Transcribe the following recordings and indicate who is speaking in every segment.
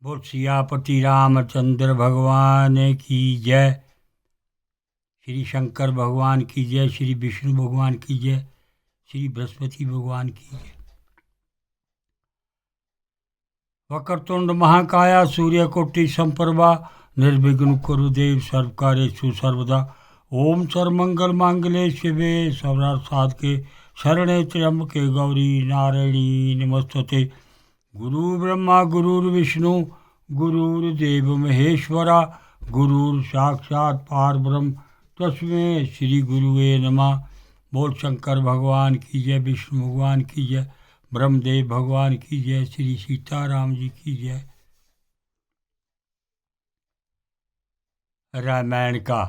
Speaker 1: बोल सियापति रामचंद्र भगवान की जय। श्री शंकर भगवान की जय, श्री विष्णु भगवान की जय, श्री बृहस्पति भगवान की जय। वक्रतुंड महाकाया सूर्यकोटि संप्रभा निर्विघ्न कुरुदेव सर्वकार्येषु सर्वदा। ओम सर्वमंगल मांगल्ये शिवे सर्वार्थ साधके शरणे त्र्यंबके गौरी नारायणी नमस्तुते। गुरु ब्रह्मा गुरुर्विष्णु गुरुर्देव महेश्वरा गुरुर साक्षात् परब्रह्म तस्मै श्री गुरुवे नमः। बोल शंकर भगवान की जय, विष्णु भगवान की जय, ब्रह्मदेव भगवान की जय, श्री सीताराम जी की जय। रामायण का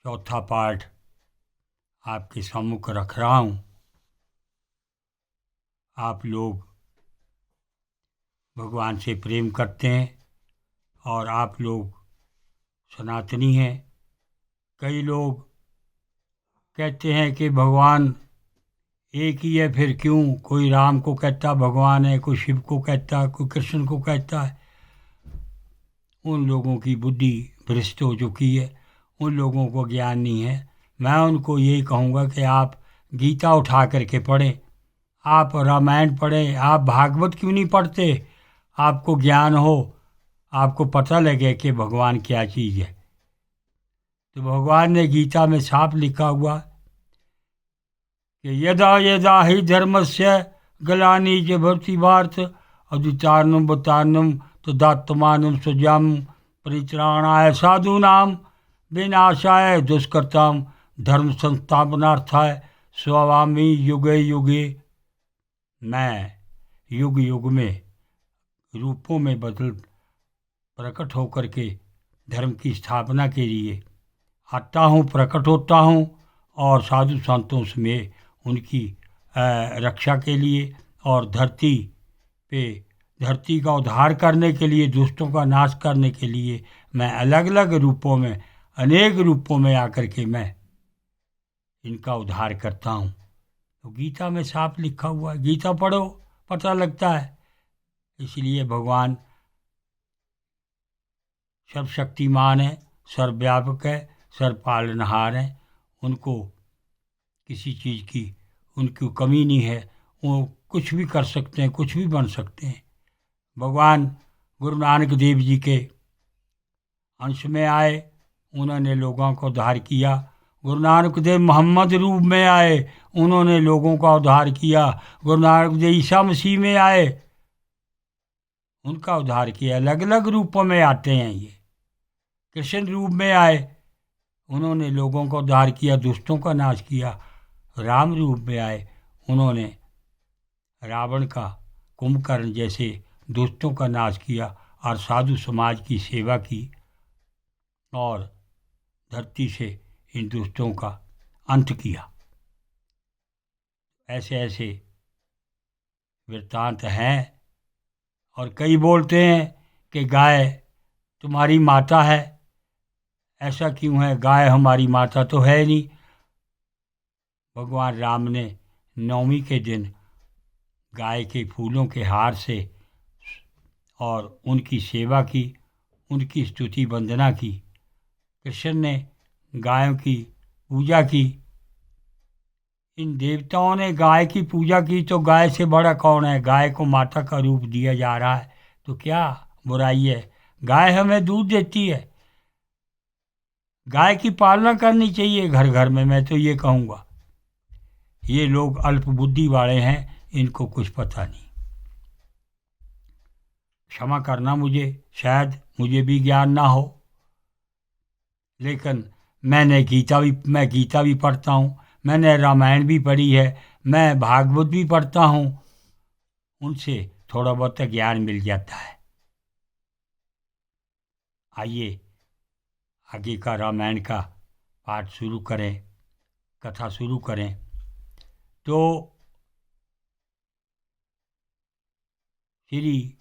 Speaker 1: चौथा पाठ आपके सम्मुख रख रहा हूँ। आप लोग भगवान से प्रेम करते हैं और आप लोग सनातनी हैं। कई लोग कहते हैं कि भगवान एक ही है, फिर क्यों कोई राम को कहता भगवान है, कोई शिव को कहता है, कोई कृष्ण को कहता है। उन लोगों की बुद्धि भ्रष्ट हो चुकी है, उन लोगों को ज्ञान नहीं है। मैं उनको यही कहूँगा कि आप गीता उठा करके पढ़ें, आप रामायण पढ़ें, आप भागवत क्यों नहीं पढ़ते। आपको ज्ञान हो, आपको पता लगे कि भगवान क्या चीज़ है। तो भगवान ने गीता में साफ लिखा हुआ कि यदा यदा ही धर्मस्य ग्लानि च भवति भारत अद्वितार्णम बतार्णम तदात्मानं सृजाम परित्राणाय साधूनां विनाशाय दुष्कृतां धर्म संस्थापनार्थाय स्ववामी युगे युगे। मैं युग युग में रूपों में बदल प्रकट होकर के धर्म की स्थापना के लिए आता हूँ, प्रकट होता हूँ और साधु संतों में उनकी रक्षा के लिए और धरती का उद्धार करने के लिए, दुष्टों का नाश करने के लिए मैं अलग अलग रूपों में, अनेक रूपों में आकर के मैं इनका उद्धार करता हूँ। तो गीता में साफ लिखा हुआ है, गीता पढ़ो पता लगता है। इसलिए भगवान सर्वशक्तिमान है, सर्वव्यापक है, सर्वपालनहार है। उनको किसी चीज़ की उनको कमी नहीं है, वो कुछ भी कर सकते हैं, कुछ भी बन सकते हैं। भगवान गुरु नानक देव जी के अंश में आए, उन्होंने लोगों को उद्धार किया। गुरु नानक देव मोहम्मद रूप में आए, उन्होंने लोगों का उद्धार किया। गुरु नानक देव ईसा मसीह में आए, उनका उद्धार किया। अलग अलग रूपों में आते हैं। ये कृष्ण रूप में आए, उन्होंने लोगों का उद्धार किया, दुष्टों का नाश किया। राम रूप में आए, उन्होंने रावण का, कुंभकर्ण जैसे दुष्टों का नाश किया और साधु समाज की सेवा की और धरती से इन दुष्टों का अंत किया। ऐसे ऐसे वृत्तांत हैं। और कई बोलते हैं कि गाय तुम्हारी माता है। ऐसा क्यों है? गाय हमारी माता तो है नहीं। भगवान राम ने नवमी के दिन गाय के फूलों के हार से और उनकी सेवा की, उनकी स्तुति वंदना की। कृष्ण ने गायों की पूजा की। इन देवताओं ने गाय की पूजा की, तो गाय से बड़ा कौन है? गाय को माता का रूप दिया जा रहा है, तो क्या बुराई है? गाय हमें दूध देती है। गाय की पालना करनी चाहिए घर घर में, मैं तो ये कहूँगा। ये लोग अल्प बुद्धि वाले हैं, इनको कुछ पता नहीं। क्षमा करना मुझे, शायद मुझे भी ज्ञान ना हो, लेकिन मैं गीता भी पढ़ता हूँ, मैंने रामायण भी पढ़ी है, मैं भागवत भी पढ़ता हूँ। उनसे थोड़ा बहुत ज्ञान मिल जाता है। आइए आगे का रामायण का पाठ शुरू करें, कथा शुरू करें। तो श्री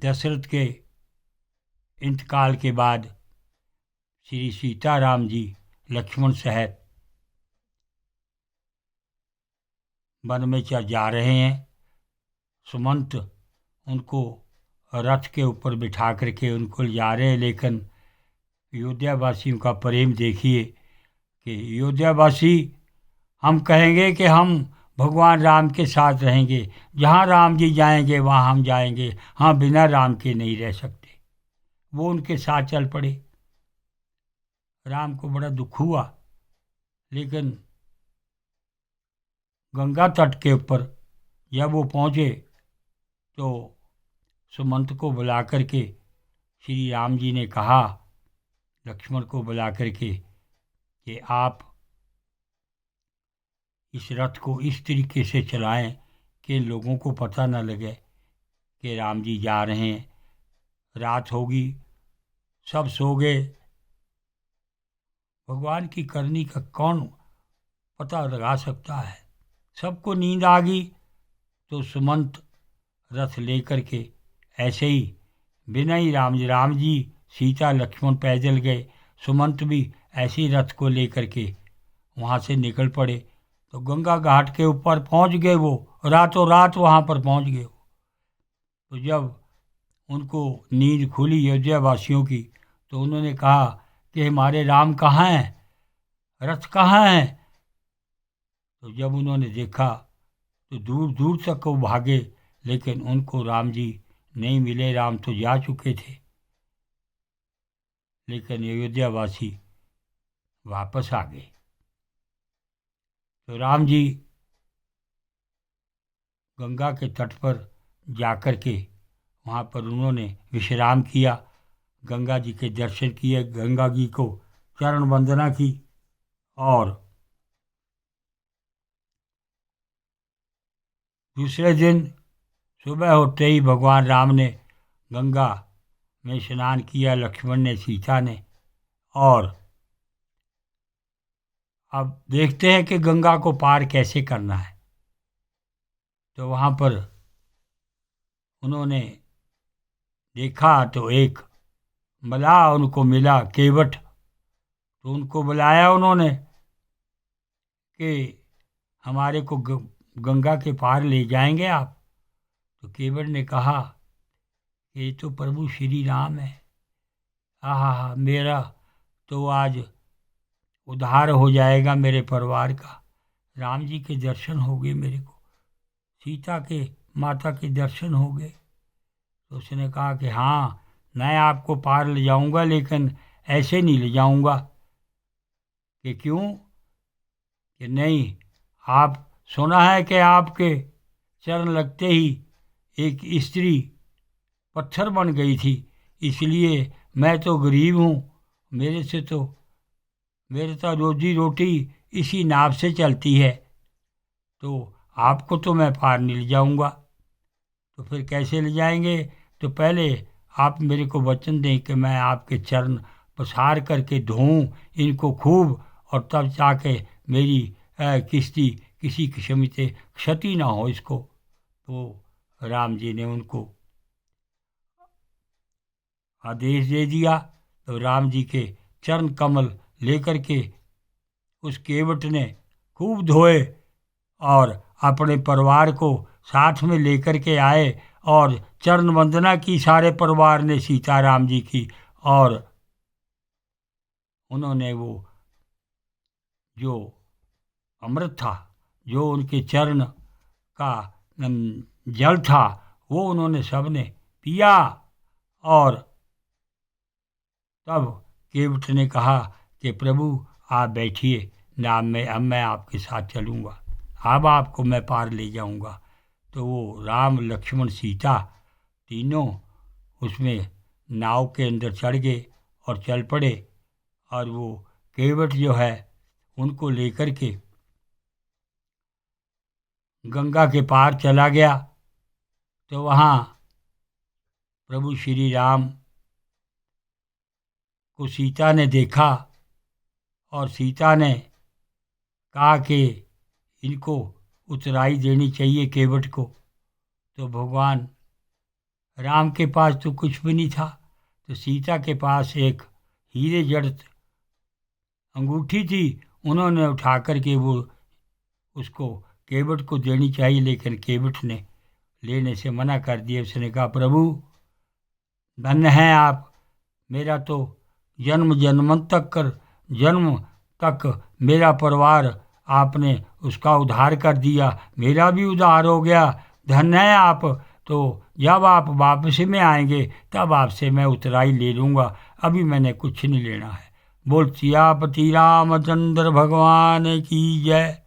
Speaker 1: दशरथ के इंतकाल के बाद श्री सीताराम जी लक्ष्मण सहित वन में जा रहे हैं सुमंत उनको रथ के ऊपर बिठा करके उनको ले जा रहे हैं। लेकिन अयोध्यावासियों का प्रेम देखिए कि अयोध्यावासी हम कहेंगे कि हम भगवान राम के साथ रहेंगे, जहाँ राम जी जाएंगे वहाँ हम जाएंगे, हाँ बिना राम के नहीं रह सकते। वो उनके साथ चल पड़े। राम को बड़ा दुख हुआ, लेकिन गंगा तट के ऊपर जब वो पहुँचे तो सुमंत को बुला करके श्री राम जी ने कहा, लक्ष्मण को बुला करके, कि आप इस रथ को इस तरीके से चलाएं कि लोगों को पता न लगे कि राम जी जा रहे हैं। रात होगी, सब सो गए। भगवान की करनी का कौन पता लगा सकता है। सबको नींद आ गई तो सुमंत रथ लेकर के ऐसे ही बिना ही राम जी सीता लक्ष्मण पैदल गए, सुमंत भी ऐसे ही रथ को लेकर के वहाँ से निकल पड़े। तो गंगा घाट के ऊपर पहुँच गए वो, रातों रात वहाँ पर पहुँच गए। तो जब उनको नींद खुली अयोध्या वासियों की, तो उन्होंने कहा कि हमारे राम कहाँ हैं, रथ कहाँ हैं। तो जब उन्होंने देखा तो दूर दूर तक वो भागे, लेकिन उनको राम जी नहीं मिले, राम तो जा चुके थे। लेकिन अयोध्यावासी वापस आ गए। तो राम जी गंगा के तट पर जाकर के वहाँ पर उन्होंने विश्राम किया, गंगा जी के दर्शन किए, गंगा जी को चरण वंदना की। और दूसरे दिन सुबह होते ही भगवान राम ने गंगा में स्नान किया, लक्ष्मण ने, सीता ने। और अब देखते हैं कि गंगा को पार कैसे करना है। तो वहाँ पर उन्होंने देखा तो एक मलाह उनको मिला, केवट। तो उनको बुलाया उन्होंने कि हमारे को गंगा के पार ले जाएंगे आप। तो केवट ने कहा, ये तो प्रभु श्री राम है, हा मेरा तो आज उद्धार हो जाएगा मेरे परिवार का। राम जी के दर्शन हो गए मेरे को, सीता के माता के दर्शन हो गए। तो उसने कहा कि हाँ, मैं आपको पार ले जाऊंगा, लेकिन ऐसे नहीं ले जाऊंगा। कि क्यों? कि नहीं, आप सुना है कि आपके चरण लगते ही एक स्त्री पत्थर बन गई थी, इसलिए मैं तो गरीब हूँ, मेरे तो रोजी रोटी इसी नाव से चलती है, तो आपको तो मैं पार नहीं ले जाऊंगा। तो फिर कैसे ले जाएंगे? तो पहले आप मेरे को वचन दें कि मैं आपके चरण पसार करके धोऊं इनको खूब, और तब जाके मेरी किस्ती किसी किस्म से क्षति ना हो इसको। तो राम जी ने उनको आदेश दे दिया। तो राम जी के चरण कमल लेकर के उस केवट ने खूब धोए और अपने परिवार को साथ में लेकर के आए और चरण वंदना की सारे परिवार ने सीताराम जी की। और उन्होंने वो जो अमृत था, जो उनके चरण का जल था, वो उन्होंने सबने पिया। और तब केवट ने कहा कि प्रभु आप बैठिए, नाम में अब मैं आपके साथ चलूँगा, अब आपको मैं पार ले जाऊँगा। तो वो राम लक्ष्मण सीता तीनों उसमें नाव के अंदर चढ़ गए और चल पड़े। और वो केवट जो है उनको लेकर के गंगा के पार चला गया। तो वहाँ प्रभु श्री राम को सीता ने देखा और सीता ने कहा कि इनको उतराई देनी चाहिए केवट को। तो भगवान राम के पास तो कुछ भी नहीं था, तो सीता के पास एक हीरे जड़ित अंगूठी थी, उन्होंने उठा कर के वो उसको केवट को देनी चाहिए, लेकिन केवट ने लेने से मना कर दिया। उसने कहा प्रभु धन्य हैं आप, मेरा तो जन्म तक मेरा परिवार आपने उसका उद्धार कर दिया, मेरा भी उद्धार हो गया, धन्य है आप। तो जब आप वापसी में आएंगे तब आपसे मैं उतराई ले लूँगा, अभी मैंने कुछ नहीं लेना है। बोल सियापति रामचंद्र भगवान की जय।